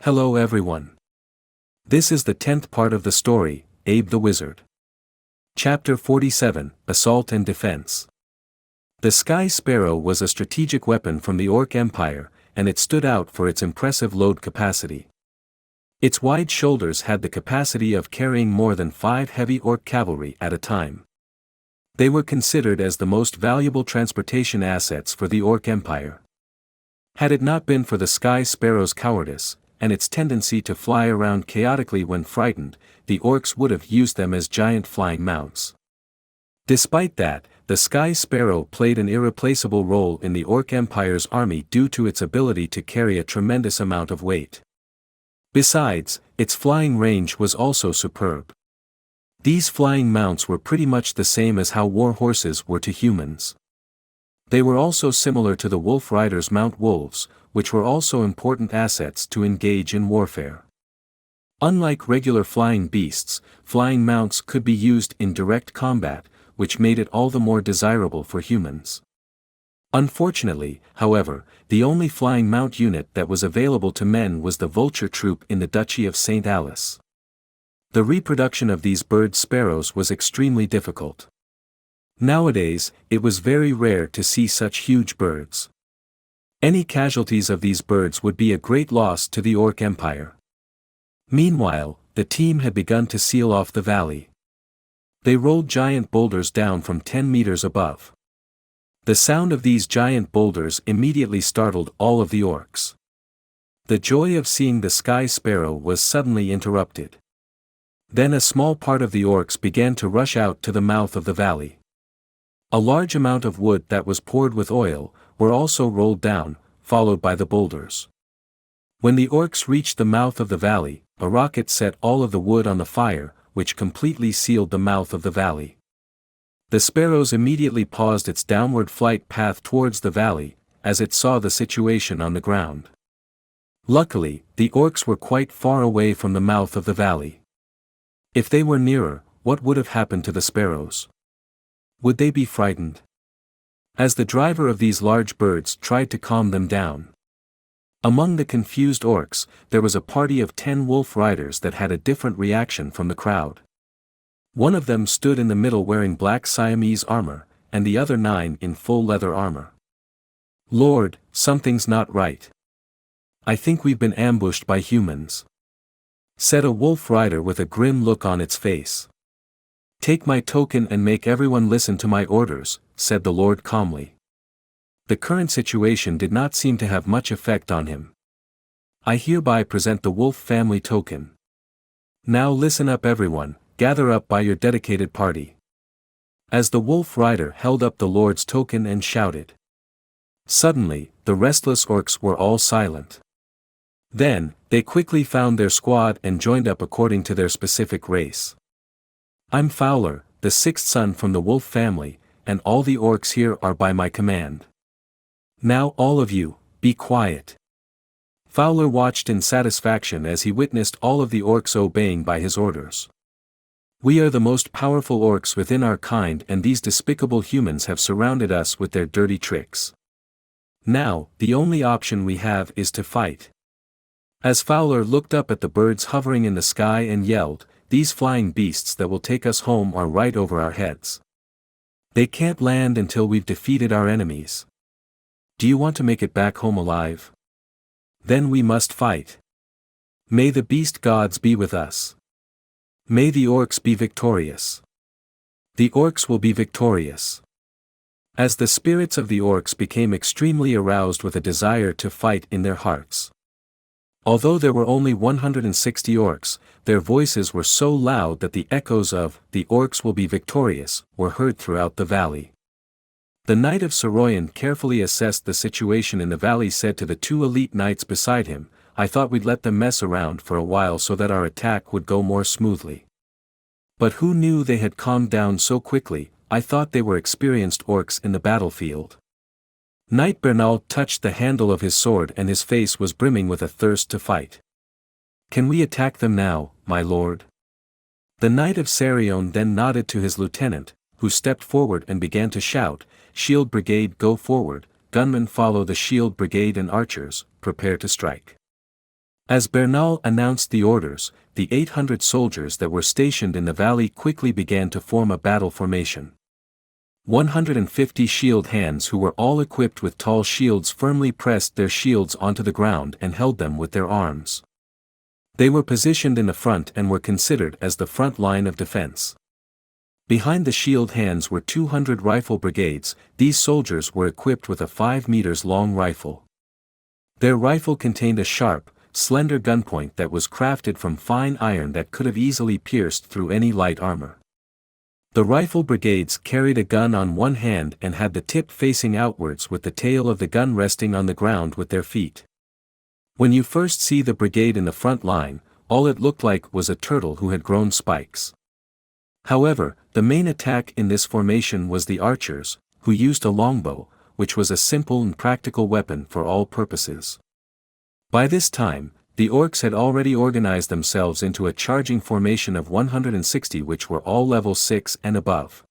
Hello everyone. This is the 10th part of the story, Abe the Wizard. Chapter 47, Assault and Defense. The Sky Sparrow was a strategic weapon from the Orc Empire, and it stood out for its impressive load capacity. Its wide shoulders had the capacity of carrying more than 5 heavy Orc cavalry at a time. They were considered as the most valuable transportation assets for the Orc Empire. Had it not been for the Sky Sparrow's cowardice, and its tendency to fly around chaotically when frightened, the Orcs would have used them as giant flying mounts. Despite that, the Sky Sparrow played an irreplaceable role in the Orc Empire's army due to its ability to carry a tremendous amount of weight. Besides, its flying range was also superb. These flying mounts were pretty much the same as how war horses were to humans. They were also similar to the wolf riders' mount wolves, which were also important assets to engage in warfare. Unlike regular flying beasts, flying mounts could be used in direct combat, which made it all the more desirable for humans. Unfortunately, however, the only flying mount unit that was available to men was the vulture troop in the Duchy of St. Alice. The reproduction of these bird sparrows was extremely difficult. Nowadays, it was very rare to see such huge birds. Any casualties of these birds would be a great loss to the Orc Empire. Meanwhile, the team had begun to seal off the valley. They rolled giant boulders down from 10 meters above. The sound of these giant boulders immediately startled all of the orcs. The joy of seeing the Sky Sparrow was suddenly interrupted. Then a small part of the orcs began to rush out to the mouth of the valley. A large amount of wood that was poured with oil were also rolled down, followed by the boulders. When the orcs reached the mouth of the valley, a rocket set all of the wood on the fire, which completely sealed the mouth of the valley. The sparrows immediately paused its downward flight path towards the valley, as it saw the situation on the ground. Luckily, the orcs were quite far away from the mouth of the valley. If they were nearer, what would have happened to the sparrows? Would they be frightened? As the driver of these large birds tried to calm them down. Among the confused orcs, there was a party of 10 wolf riders that had a different reaction from the crowd. One of them stood in the middle wearing black Siamese armor, and the other 9 in full leather armor. "Lord, something's not right. I think we've been ambushed by humans," said a wolf rider with a grim look on its face. "Take my token and make everyone listen to my orders," said the Lord calmly. The current situation did not seem to have much effect on him. "I hereby present the wolf family token. Now listen up everyone, gather up by your dedicated party." As the wolf rider held up the Lord's token and shouted. Suddenly, the restless orcs were all silent. Then, they quickly found their squad and joined up according to their specific race. "I'm Fowler, the 6th son from the wolf family, and all the orcs here are by my command. Now all of you, be quiet." Fowler watched in satisfaction as he witnessed all of the orcs obeying by his orders. "We are the most powerful orcs within our kind, and these despicable humans have surrounded us with their dirty tricks. Now, the only option we have is to fight." As Fowler looked up at the birds hovering in the sky and yelled, "These flying beasts that will take us home are right over our heads. They can't land until we've defeated our enemies. Do you want to make it back home alive? Then we must fight. May the beast gods be with us. May the orcs be victorious. The orcs will be victorious." As the spirits of the orcs became extremely aroused with a desire to fight in their hearts. Although there were only 160 orcs, their voices were so loud that the echoes of "the orcs will be victorious" were heard throughout the valley. The Knight of Soroyan carefully assessed the situation in the valley, said to the 2 elite knights beside him, "I thought we'd let them mess around for a while so that our attack would go more smoothly. But who knew they had calmed down so quickly? I thought they were experienced orcs in the battlefield." Knight Bernal touched the handle of his sword and his face was brimming with a thirst to fight. "Can we attack them now, my lord?" The Knight of Sarion then nodded to his lieutenant, who stepped forward and began to shout, "Shield Brigade, go forward, gunmen follow the Shield Brigade, and archers, prepare to strike." As Bernal announced the orders, the 800 soldiers that were stationed in the valley quickly began to form a battle formation. 150 shield hands who were all equipped with tall shields firmly pressed their shields onto the ground and held them with their arms. They were positioned in the front and were considered as the front line of defense. Behind the shield hands were 200 rifle brigades. These soldiers were equipped with a 5 meters long rifle. Their rifle contained a sharp, slender gunpoint that was crafted from fine iron that could have easily pierced through any light armor. The rifle brigades carried a gun on one hand and had the tip facing outwards with the tail of the gun resting on the ground with their feet. When you first see the brigade in the front line, all it looked like was a turtle who had grown spikes. However, the main attack in this formation was the archers, who used a longbow, which was a simple and practical weapon for all purposes. By this time, the orcs had already organized themselves into a charging formation of 160 which were all level 6 and above.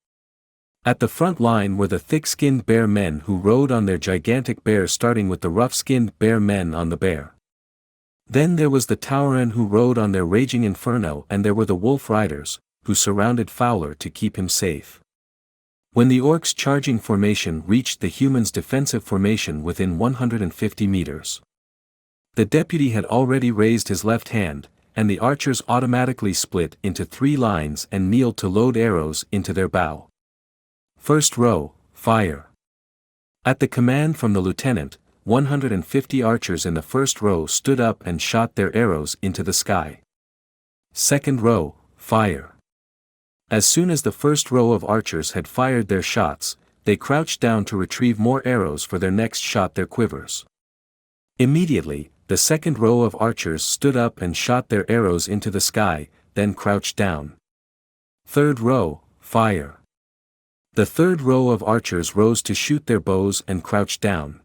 At the front line were the thick-skinned bear men who rode on their gigantic bears, starting with the rough-skinned bear men on the bear. Then there was the Tauren who rode on their raging inferno, and there were the wolf riders, who surrounded Fowler to keep him safe. When the orcs' charging formation reached the humans' defensive formation within 150 meters, the deputy had already raised his left hand, and the archers automatically split into 3 lines and kneeled to load arrows into their bow. First row, fire. At the command from the lieutenant, 150 archers in the first row stood up and shot their arrows into the sky. Second row, fire. As soon as the first row of archers had fired their shots, they crouched down to retrieve more arrows for their next shot their quivers. Immediately, the second row of archers stood up and shot their arrows into the sky, then crouched down. Third row, fire. The third row of archers rose to shoot their bows and crouched down.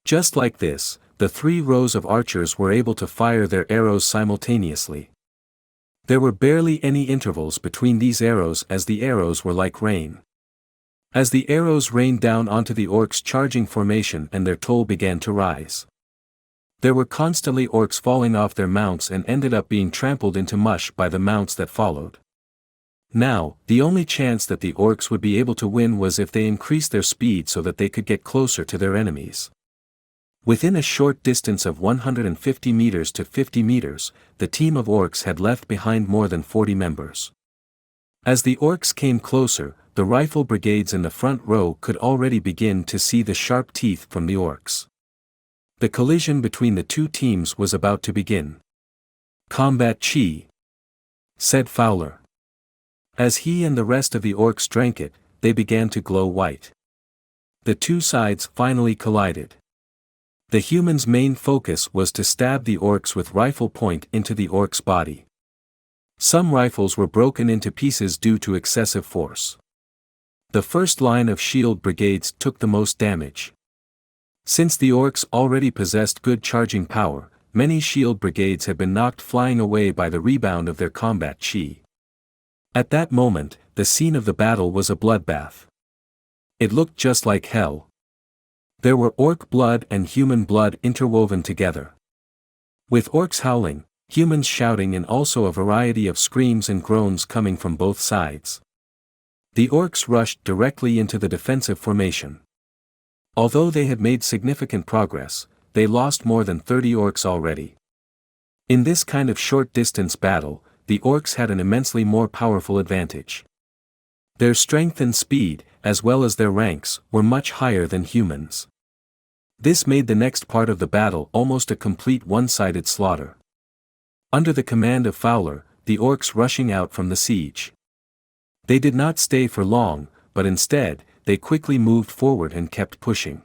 Just like this, the 3 rows of archers were able to fire their arrows simultaneously. There were barely any intervals between these arrows, as the arrows were like rain. As the arrows rained down onto the orcs' charging formation and their toll began to rise. There were constantly orcs falling off their mounts and ended up being trampled into mush by the mounts that followed. Now, the only chance that the orcs would be able to win was if they increased their speed so that they could get closer to their enemies. Within a short distance of 150 meters to 50 meters, the team of orcs had left behind more than 40 members. As the orcs came closer, the rifle brigades in the front row could already begin to see the sharp teeth from the orcs. The collision between the 2 teams was about to begin. "Combat chi," said Fowler. As he and the rest of the orcs drank it, they began to glow white. The 2 sides finally collided. The humans' main focus was to stab the orcs with rifle point into the orc's body. Some rifles were broken into pieces due to excessive force. The first line of shield brigades took the most damage. Since the orcs already possessed good charging power, many shield brigades had been knocked flying away by the rebound of their combat chi. At that moment, the scene of the battle was a bloodbath. It looked just like hell. There were orc blood and human blood interwoven together. With orcs howling, humans shouting, and also a variety of screams and groans coming from both sides. The orcs rushed directly into the defensive formation. Although they had made significant progress, they lost more than 30 orcs already. In this kind of short-distance battle, the orcs had an immensely more powerful advantage. Their strength and speed, as well as their ranks, were much higher than humans. This made the next part of the battle almost a complete one-sided slaughter. Under the command of Fowler, the orcs rushing out from the siege. They did not stay for long, but instead, they quickly moved forward and kept pushing.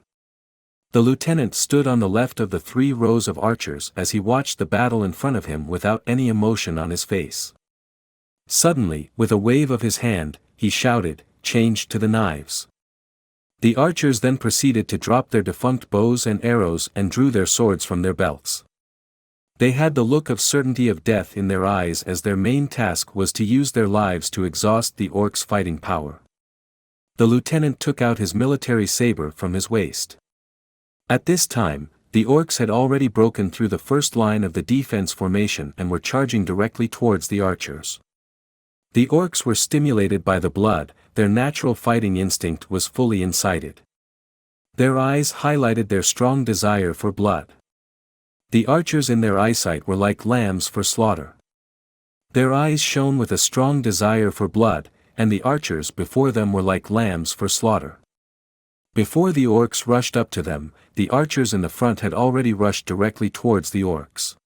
The lieutenant stood on the left of the 3 rows of archers as he watched the battle in front of him without any emotion on his face. Suddenly, with a wave of his hand, he shouted, "Change to the knives." The archers then proceeded to drop their defunct bows and arrows and drew their swords from their belts. They had the look of certainty of death in their eyes, as their main task was to use their lives to exhaust the orcs' fighting power. The lieutenant took out his military saber from his waist. At this time, The orcs had already broken through the first line of the defense formation and were charging directly towards the archers. The orcs were stimulated by the blood, their natural fighting instinct was fully incited. Their eyes highlighted their strong desire for blood. The archers in their eyesight were like lambs for slaughter. Their eyes shone with a strong desire for blood, and the archers before them were like lambs for slaughter. Before the orcs rushed up to them, the archers in the front had already rushed directly towards the orcs.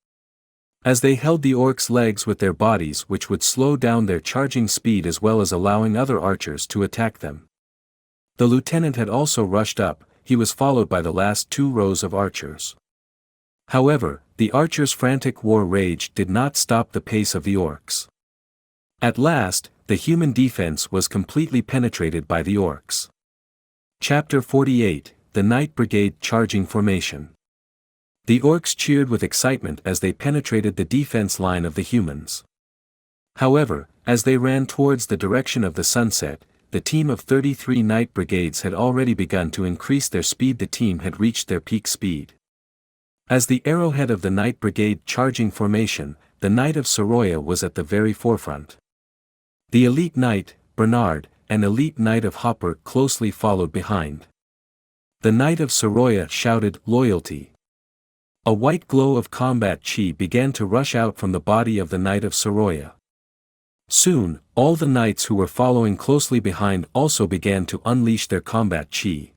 As they held the orcs' legs with their bodies, which would slow down their charging speed as well as allowing other archers to attack them. The lieutenant had also rushed up, he was followed by the last 2 rows of archers. However, the archers' frantic war rage did not stop the pace of the orcs. At last, the human defense was completely penetrated by the orcs. Chapter 48, The Knight Brigade Charging Formation. The orcs cheered with excitement as they penetrated the defense line of the humans. However, as they ran towards the direction of the sunset, the team of 33 knight brigades had already begun to increase their speed. The team had reached their peak speed. As the arrowhead of the knight brigade charging formation, the Knight of Soroya was at the very forefront. The elite knight, Bernard, and elite knight of Hopper closely followed behind. The Knight of Soroya shouted, "Loyalty!" A white glow of combat chi began to rush out from the body of the Knight of Soroya. Soon, all the knights who were following closely behind also began to unleash their combat chi.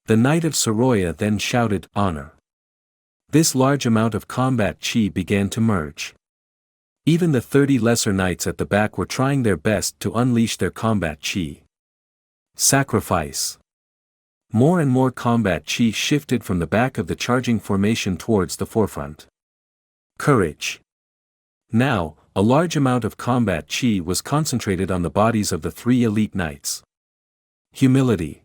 The Knight of Soroya then shouted, "Honor!" This large amount of combat chi began to merge. Even the 30 lesser knights at the back were trying their best to unleash their combat chi. Sacrifice. More and more combat chi shifted from the back of the charging formation towards the forefront. Courage. Now, a large amount of combat chi was concentrated on the bodies of the 3 elite knights. Humility.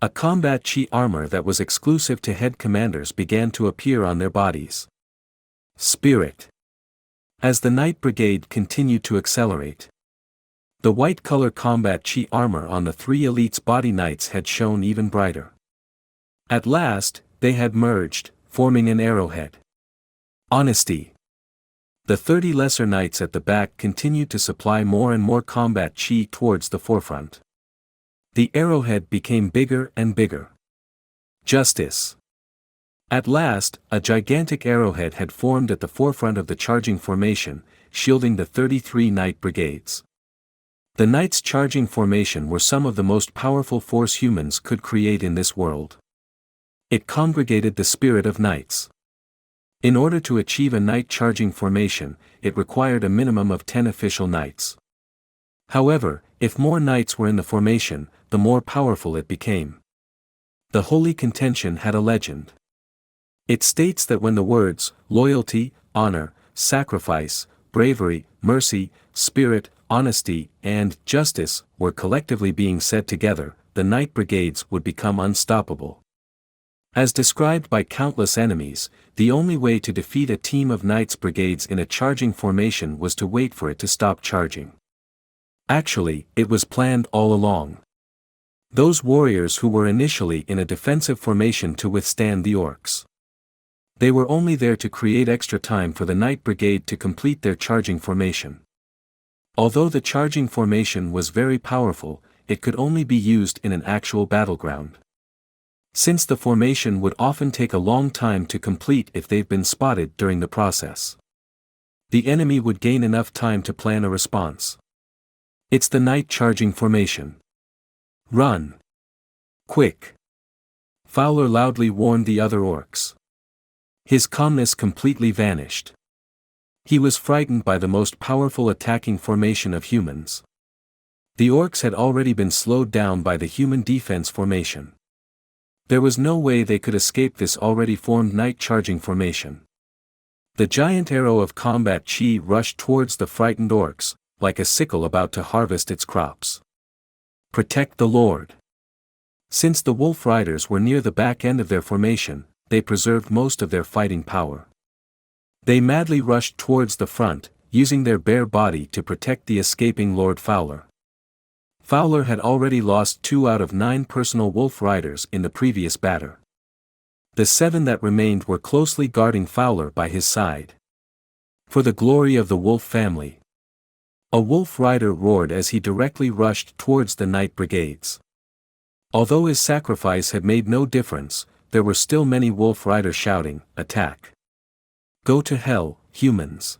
A combat chi armor that was exclusive to head commanders began to appear on their bodies. Spirit. As the Knight Brigade continued to accelerate, the white color combat chi armor on the 3 elites' body knights had shone even brighter. At last, they had merged, forming an arrowhead. Honesty. The 30 lesser knights at the back continued to supply more and more combat chi towards the forefront. The arrowhead became bigger and bigger. Justice. At last, a gigantic arrowhead had formed at the forefront of the charging formation, shielding the 33 knight brigades. The knights' charging formation were some of the most powerful force humans could create in this world. It congregated the spirit of knights. In order to achieve a knight charging formation, it required a minimum of 10 official knights. However, if more knights were in the formation, the more powerful it became. The holy contention had a legend. It states that when the words, loyalty, honor, sacrifice, bravery, mercy, spirit, honesty, and justice were collectively being said together, the knight brigades would become unstoppable. As described by countless enemies, the only way to defeat a team of knights brigades in a charging formation was to wait for it to stop charging. Actually, it was planned all along. Those warriors who were initially in a defensive formation to withstand the orcs. They were only there to create extra time for the knight brigade to complete their charging formation. Although the charging formation was very powerful, it could only be used in an actual battleground. Since the formation would often take a long time to complete if they've been spotted during the process. The enemy would gain enough time to plan a response. It's the knight charging formation. Run! Quick! Fowler loudly warned the other orcs. His calmness completely vanished. He was frightened by the most powerful attacking formation of humans. The orcs had already been slowed down by the human defense formation. There was no way they could escape this already formed knight charging formation. The giant arrow of combat chi rushed towards the frightened orcs, like a sickle about to harvest its crops. Protect the Lord. Since the wolf riders were near the back end of their formation, they preserved most of their fighting power. They madly rushed towards the front, using their bare body to protect the escaping Lord Fowler. Fowler had already lost 2 out of 9 personal wolf riders in the previous battle. The 7 that remained were closely guarding Fowler by his side. For the glory of the wolf family. A wolf rider roared as he directly rushed towards the night brigades. Although his sacrifice had made no difference, there were still many wolf riders shouting, "Attack! Go to hell, humans!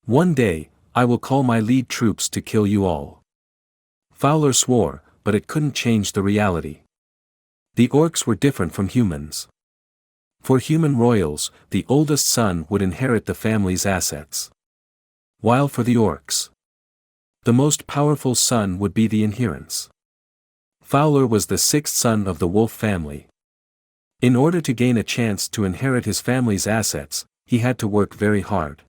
One day, I will call my lead troops to kill you all." Fowler swore, but it couldn't change the reality. The orcs were different from humans. For human royals, the oldest son would inherit the family's assets. While for the orcs, the most powerful son would be the inheritance. Fowler was the 6th son of the wolf family. In order to gain a chance to inherit his family's assets, he had to work very hard.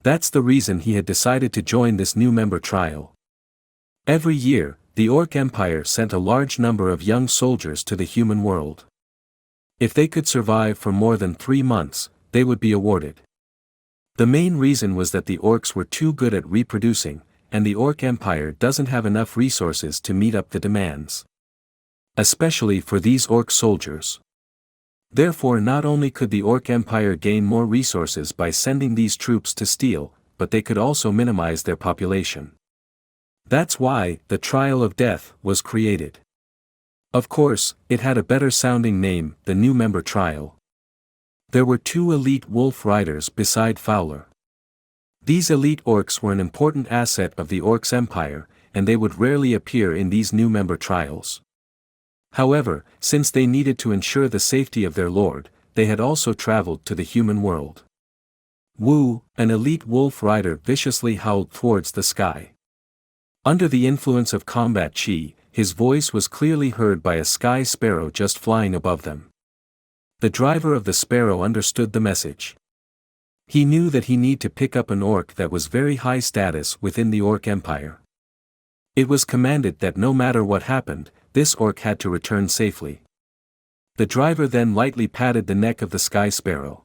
That's the reason he had decided to join this new member trial. Every year, the Orc Empire sent a large number of young soldiers to the human world. If they could survive for more than 3 months, they would be awarded. The main reason was that the orcs were too good at reproducing, and the Orc Empire doesn't have enough resources to meet up the demands. Especially for these orc soldiers. Therefore, not only could the Orc Empire gain more resources by sending these troops to steal, but they could also minimize their population. That's why the Trial of Death was created. Of course, it had a better sounding name, the New Member Trial. There were 2 elite wolf riders beside Fowler. These elite orcs were an important asset of the Orcs Empire, and they would rarely appear in these new member trials. However, since they needed to ensure the safety of their lord, they had also traveled to the human world. Wu, an elite wolf rider, viciously howled towards the sky. Under the influence of combat chi, his voice was clearly heard by a sky sparrow just flying above them. The driver of the sparrow understood the message. He knew that he needed to pick up an orc that was very high status within the Orc Empire. It was commanded that no matter what happened, this orc had to return safely. The driver then lightly patted the neck of the sky sparrow.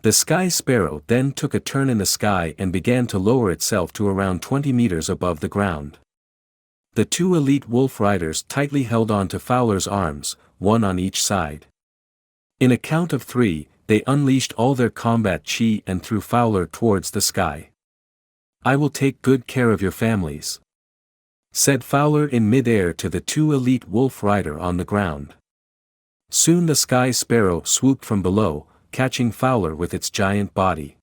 The sky sparrow then took a turn in the sky and began to lower itself to around 20 meters above the ground. The 2 elite wolf riders tightly held on to Fowler's arms, one on each side. In a count of 3, they unleashed all their combat chi and threw Fowler towards the sky. "I will take good care of your families," said Fowler in mid-air to the 2 elite wolf rider on the ground. Soon the sky sparrow swooped from below, catching Fowler with its giant body.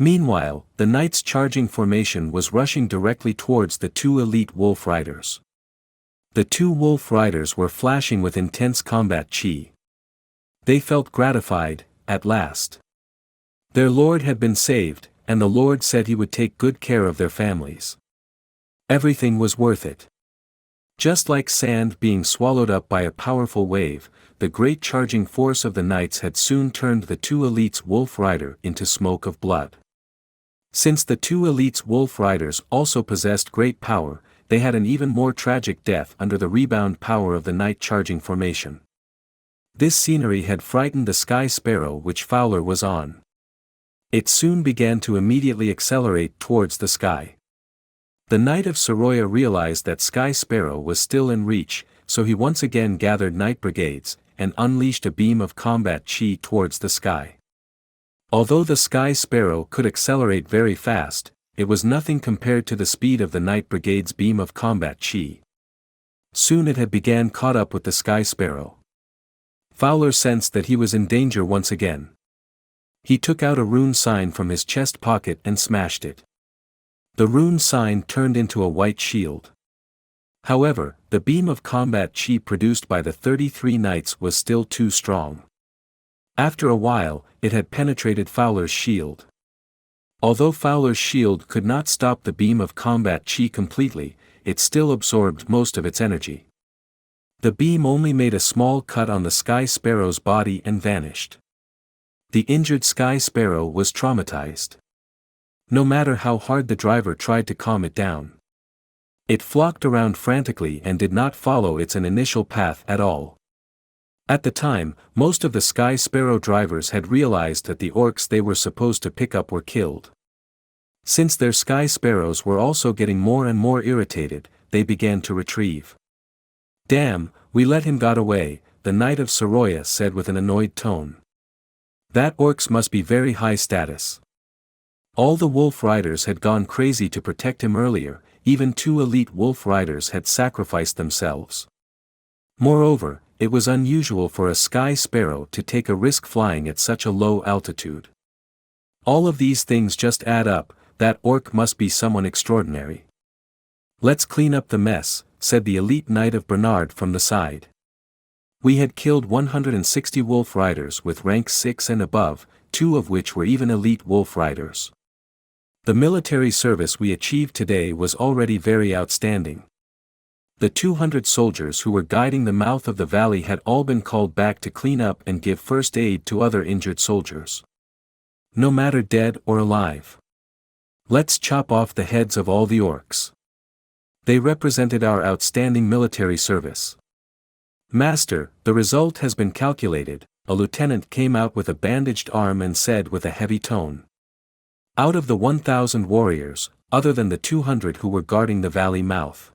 Meanwhile, the Knights charging formation was rushing directly towards the 2 elite wolf riders. The 2 wolf riders were flashing with intense combat chi. They felt gratified, at last. Their lord had been saved, and the lord said he would take good care of their families. Everything was worth it. Just like sand being swallowed up by a powerful wave, the great charging force of the Knights had soon turned the 2 elites' wolf rider into smoke of blood. Since the 2 elites' wolf riders also possessed great power, they had an even more tragic death under the rebound power of the Knight charging formation. This scenery had frightened the sky sparrow which Fowler was on. It soon began to immediately accelerate towards the sky. The Knight of Soroya realized that Sky Sparrow was still in reach, so he once again gathered Knight brigades, and unleashed a beam of combat chi towards the sky. Although the Sky Sparrow could accelerate very fast, it was nothing compared to the speed of the Knight brigade's beam of combat chi. Soon it had began caught up with the Sky Sparrow. Fowler sensed that he was in danger once again. He took out a rune sign from his chest pocket and smashed it. The rune sign turned into a white shield. However, the beam of combat chi produced by the 33 knights was still too strong. After a while, it had penetrated Fowler's shield. Although Fowler's shield could not stop the beam of combat chi completely, it still absorbed most of its energy. The beam only made a small cut on the Sky Sparrow's body and vanished. The injured Sky Sparrow was traumatized. No matter how hard the driver tried to calm it down, it flocked around frantically and did not follow its initial path at all. At the time, most of the Sky Sparrow drivers had realized that the orcs they were supposed to pick up were killed. Since their Sky Sparrows were also getting more and more irritated, they began to retrieve. "Damn, we let him got away," the Knight of Soroya said with an annoyed tone. That orcs must be very high status. All the wolf riders had gone crazy to protect him earlier, even 2 elite wolf riders had sacrificed themselves. Moreover, it was unusual for a sky sparrow to take a risk flying at such a low altitude. All of these things just add up, that orc must be someone extraordinary. Let's clean up the mess, said the elite knight of Bernard from the side. We had killed 160 wolf riders with rank 6 and above, 2 of which were even elite wolf riders. The military service we achieved today was already very outstanding. The 200 soldiers who were guiding the mouth of the valley had all been called back to clean up and give first aid to other injured soldiers. No matter dead or alive. Let's chop off the heads of all the orcs. They represented our outstanding military service. Master, the result has been calculated, a lieutenant came out with a bandaged arm and said with a heavy tone. Out of the 1,000 warriors, other than the 200 who were guarding the valley mouth,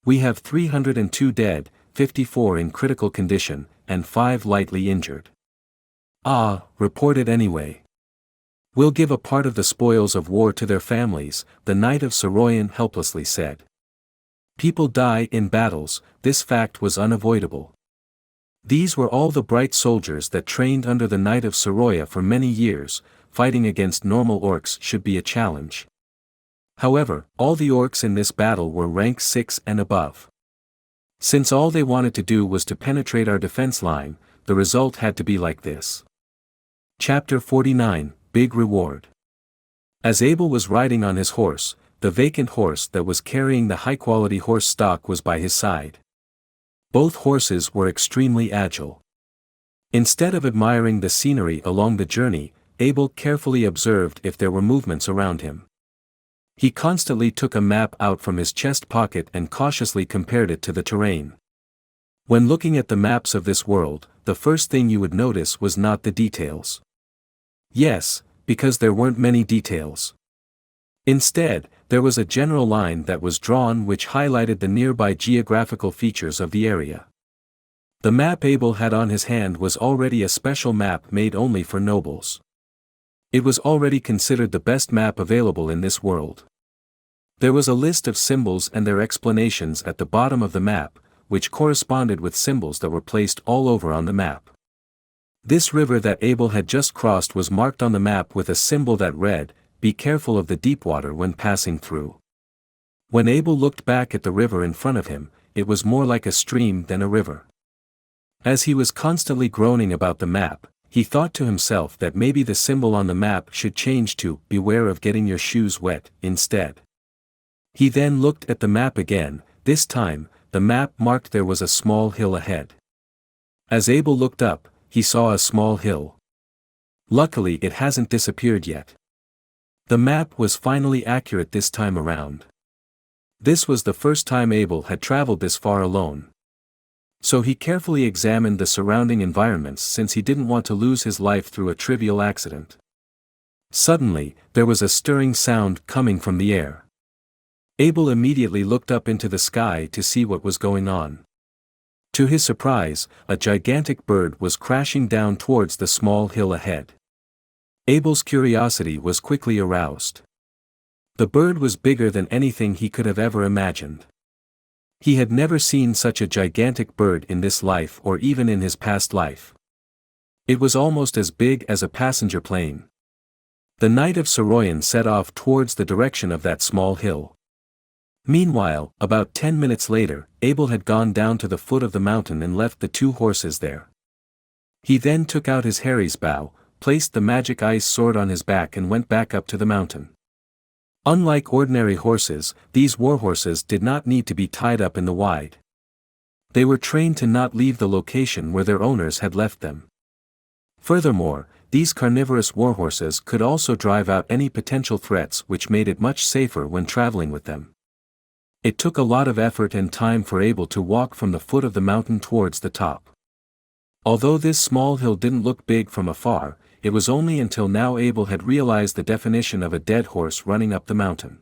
we have 302 dead, 54 in critical condition, and 5 lightly injured. Ah, report it anyway. We'll give a part of the spoils of war to their families, the Knight of Soroyan helplessly said. People die in battles, this fact was unavoidable. These were all the bright soldiers that trained under the Knight of Soroya for many years, fighting against normal orcs should be a challenge. However, all the orcs in this battle were rank 6 and above. Since all they wanted to do was to penetrate our defense line, the result had to be like this. Chapter 49, Big Reward. As Abel was riding on his horse, the vacant horse that was carrying the high-quality horse stock was by his side. Both horses were extremely agile. Instead of admiring the scenery along the journey, Abel carefully observed if there were movements around him. He constantly took a map out from his chest pocket and cautiously compared it to the terrain. When looking at the maps of this world, the first thing you would notice was not the details. Yes, because there weren't many details. Instead, there was a general line that was drawn which highlighted the nearby geographical features of the area. The map Abel had on his hand was already a special map made only for nobles. It was already considered the best map available in this world. There was a list of symbols and their explanations at the bottom of the map, which corresponded with symbols that were placed all over on the map. This river that Abel had just crossed was marked on the map with a symbol that read, "Be careful of the deep water when passing through." When Abel looked back at the river in front of him, it was more like a stream than a river. As he was constantly groaning about the map, he thought to himself that maybe the symbol on the map should change to "Beware of getting your shoes wet" instead. He then looked at the map again, this time, the map marked there was a small hill ahead. As Abel looked up, he saw a small hill. Luckily it hasn't disappeared yet. The map was finally accurate this time around. This was the first time Abel had traveled this far alone. So he carefully examined the surrounding environments since he didn't want to lose his life through a trivial accident. Suddenly, there was a stirring sound coming from the air. Abel immediately looked up into the sky to see what was going on. To his surprise, a gigantic bird was crashing down towards the small hill ahead. Abel's curiosity was quickly aroused. The bird was bigger than anything he could have ever imagined. He had never seen such a gigantic bird in this life or even in his past life. It was almost as big as a passenger plane. The Knight of Soroyan set off towards the direction of that small hill. Meanwhile, about 10 minutes later, Abel had gone down to the foot of the mountain and left the 2 horses there. He then took out his Harry's bow, placed the magic ice sword on his back and went back up to the mountain. Unlike ordinary horses, these warhorses did not need to be tied up in the wide. They were trained to not leave the location where their owners had left them. Furthermore, these carnivorous warhorses could also drive out any potential threats, which made it much safer when traveling with them. It took a lot of effort and time for Abel to walk from the foot of the mountain towards the top. Although this small hill didn't look big from afar, it was only until now Abel had realized the definition of a dead horse running up the mountain.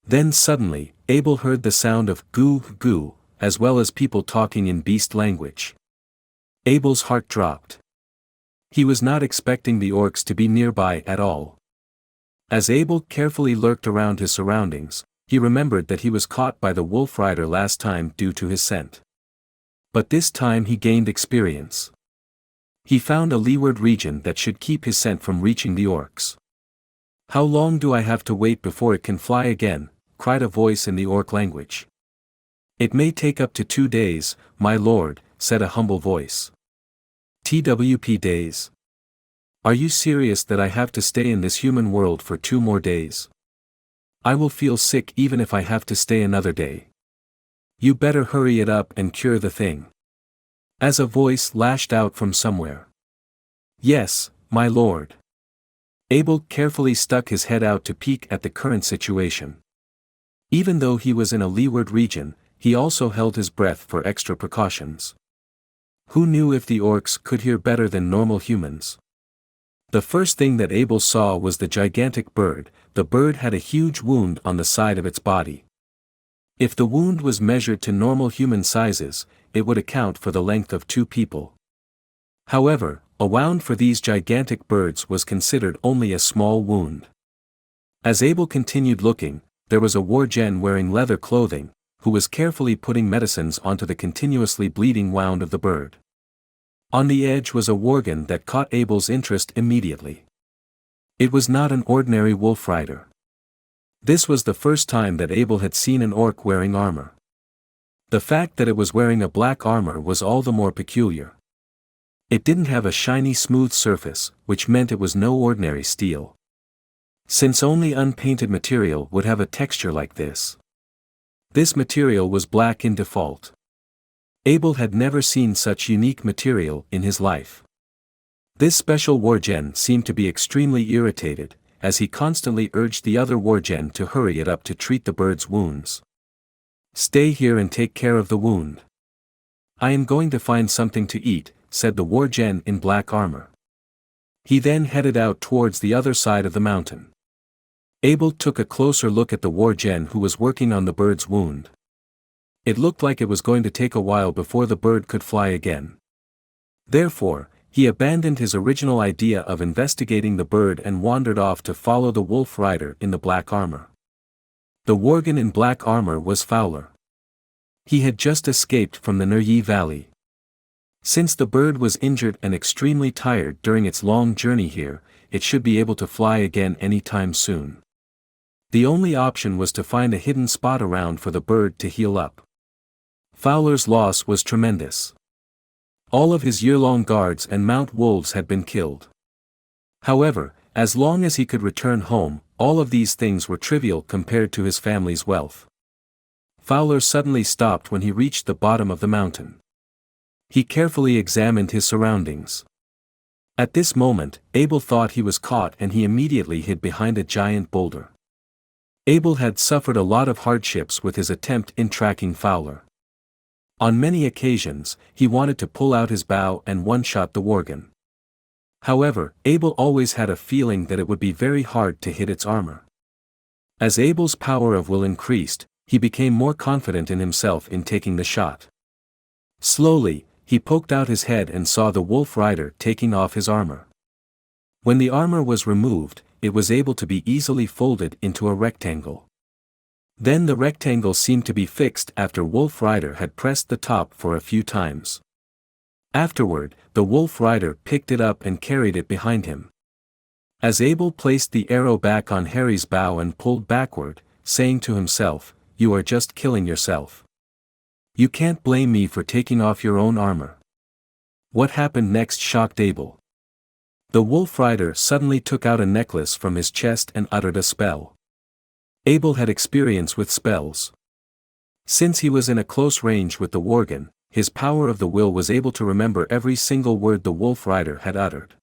Then suddenly, Abel heard the sound of goo goo, as well as people talking in beast language. Abel's heart dropped. He was not expecting the orcs to be nearby at all. As Abel carefully lurked around his surroundings, he remembered that he was caught by the wolf rider last time due to his scent. But this time he gained experience. He found a leeward region that should keep his scent from reaching the orcs. "How long do I have to wait before it can fly again?" cried a voice in the orc language. "It may take up to 2 days, my lord," said a humble voice. "TWP days? Are you serious that I have to stay in this human world for 2 more days? I will feel sick even if I have to stay another day. You better hurry it up and cure the thing." As a voice lashed out from somewhere. "Yes, my lord." Abel carefully stuck his head out to peek at the current situation. Even though he was in a leeward region, he also held his breath for extra precautions. Who knew if the orcs could hear better than normal humans? The first thing that Abel saw was the gigantic bird. The bird had a huge wound on the side of its body. If the wound was measured to normal human sizes, it would account for the length of 2 people. However, a wound for these gigantic birds was considered only a small wound. As Abel continued looking, there was a wargen wearing leather clothing, who was carefully putting medicines onto the continuously bleeding wound of the bird. On the edge was a worgen that caught Abel's interest immediately. It was not an ordinary wolf rider. This was the first time that Abel had seen an orc wearing armor. The fact that it was wearing a black armor was all the more peculiar. It didn't have a shiny smooth surface, which meant it was no ordinary steel. Since only unpainted material would have a texture like this. This material was black in default. Abel had never seen such unique material in his life. This special wargen seemed to be extremely irritated, as he constantly urged the other wargen to hurry it up to treat the bird's wounds. "Stay here and take care of the wound. I am going to find something to eat," said the wargen in black armor. He then headed out towards the other side of the mountain. Abel took a closer look at the wargen who was working on the bird's wound. It looked like it was going to take a while before the bird could fly again. Therefore, he abandoned his original idea of investigating the bird and wandered off to follow the wolf rider in the black armor. The worgen in black armor was Fowler. He had just escaped from the Neryi Valley. Since the bird was injured and extremely tired during its long journey here, it should be able to fly again any time soon. The only option was to find a hidden spot around for the bird to heal up. Fowler's loss was tremendous. All of his year-long guards and mount wolves had been killed. However, as long as he could return home, all of these things were trivial compared to his family's wealth. Fowler suddenly stopped when he reached the bottom of the mountain. He carefully examined his surroundings. At this moment, Abel thought he was caught and he immediately hid behind a giant boulder. Abel had suffered a lot of hardships with his attempt in tracking Fowler. On many occasions, he wanted to pull out his bow and one-shot the worgen. However, Abel always had a feeling that it would be very hard to hit its armor. As Abel's power of will increased, he became more confident in himself in taking the shot. Slowly, he poked out his head and saw the wolf rider taking off his armor. When the armor was removed, it was able to be easily folded into a rectangle. Then the rectangle seemed to be fixed after Wolf Rider had pressed the top for a few times. Afterward, the Wolf Rider picked it up and carried it behind him. As Abel placed the arrow back on Harry's bow and pulled backward, saying to himself, "You are just killing yourself. You can't blame me for taking off your own armor." What happened next shocked Abel. The Wolf Rider suddenly took out a necklace from his chest and uttered a spell. Abel had experience with spells. Since he was in a close range with the worgen, his power of the will was able to remember every single word the Wolf Rider had uttered.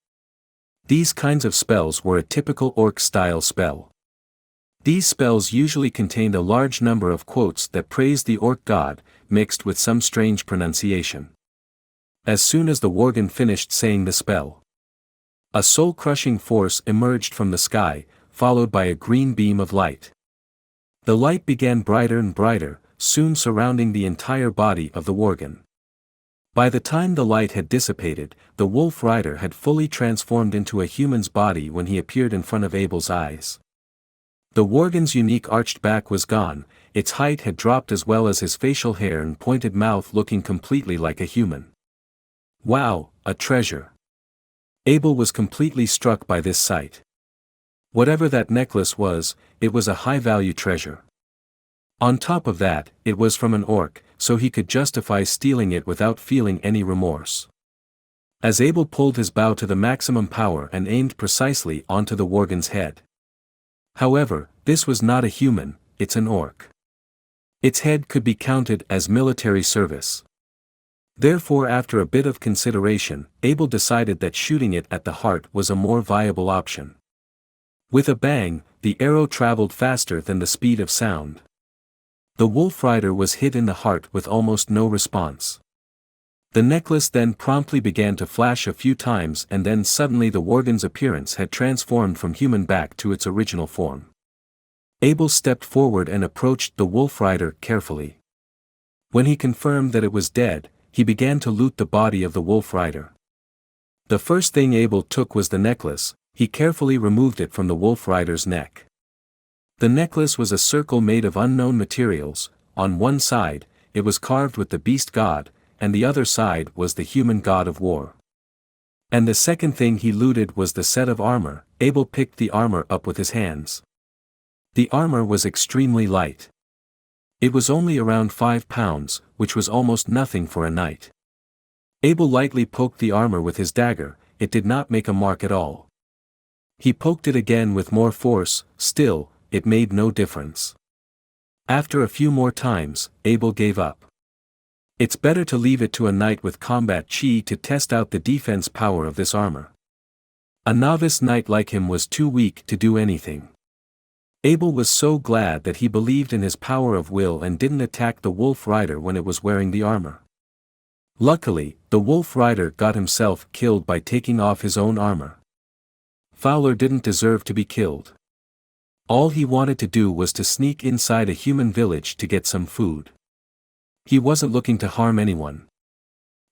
These kinds of spells were a typical orc-style spell. These spells usually contained a large number of quotes that praised the orc god, mixed with some strange pronunciation. As soon as the worgen finished saying the spell, a soul-crushing force emerged from the sky, followed by a green beam of light. The light began brighter and brighter, soon surrounding the entire body of the worgen. By the time the light had dissipated, the wolf rider had fully transformed into a human's body when he appeared in front of Abel's eyes. The worgen's unique arched back was gone, its height had dropped as well as his facial hair and pointed mouth, looking completely like a human. Wow, a treasure! Abel was completely struck by this sight. Whatever that necklace was, it was a high-value treasure. On top of that, it was from an orc, so he could justify stealing it without feeling any remorse. As Abel pulled his bow to the maximum power and aimed precisely onto the worgen's head. However, this was not a human, it's an orc. Its head could be counted as military service. Therefore, after a bit of consideration, Abel decided that shooting it at the heart was a more viable option. With a bang, the arrow traveled faster than the speed of sound. The wolf rider was hit in the heart with almost no response. The necklace then promptly began to flash a few times, and then suddenly the worgen's appearance had transformed from human back to its original form. Abel stepped forward and approached the wolf rider carefully. When he confirmed that it was dead, he began to loot the body of the wolf rider. The first thing Abel took was the necklace. He carefully removed it from the wolf rider's neck. The necklace was a circle made of unknown materials. On one side, it was carved with the beast god, and the other side was the human god of war. And the second thing he looted was the set of armor. Abel picked the armor up with his hands. The armor was extremely light. It was only around 5 pounds, which was almost nothing for a knight. Abel lightly poked the armor with his dagger. It did not make a mark at all. He poked it again with more force. Still, it made no difference. After a few more times, Abel gave up. It's better to leave it to a knight with combat chi to test out the defense power of this armor. A novice knight like him was too weak to do anything. Abel was so glad that he believed in his power of will and didn't attack the wolf rider when it was wearing the armor. Luckily, the wolf rider got himself killed by taking off his own armor. Fowler didn't deserve to be killed. All he wanted to do was to sneak inside a human village to get some food. He wasn't looking to harm anyone.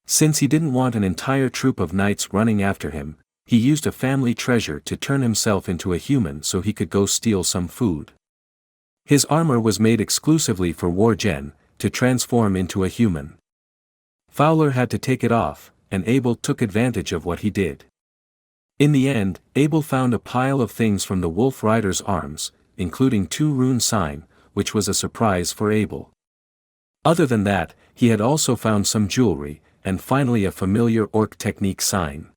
Since he didn't want an entire troop of knights running after him, he used a family treasure to turn himself into a human so he could go steal some food. His armor was made exclusively for Wargen, to transform into a human. Fowler had to take it off, and Abel took advantage of what he did. In the end, Abel found a pile of things from the wolf rider's arms, including 2 rune sign, which was a surprise for Abel. Other than that, he had also found some jewelry, and finally a familiar orc technique sign.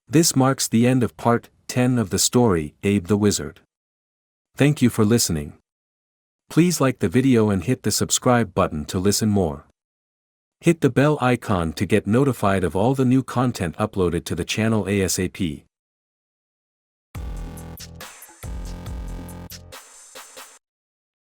This marks the end of part 10 of the story, Abe the Wizard. Thank you for listening. Please like the video and hit the subscribe button to listen more. Hit the bell icon to get notified of all the new content uploaded to the channel ASAP.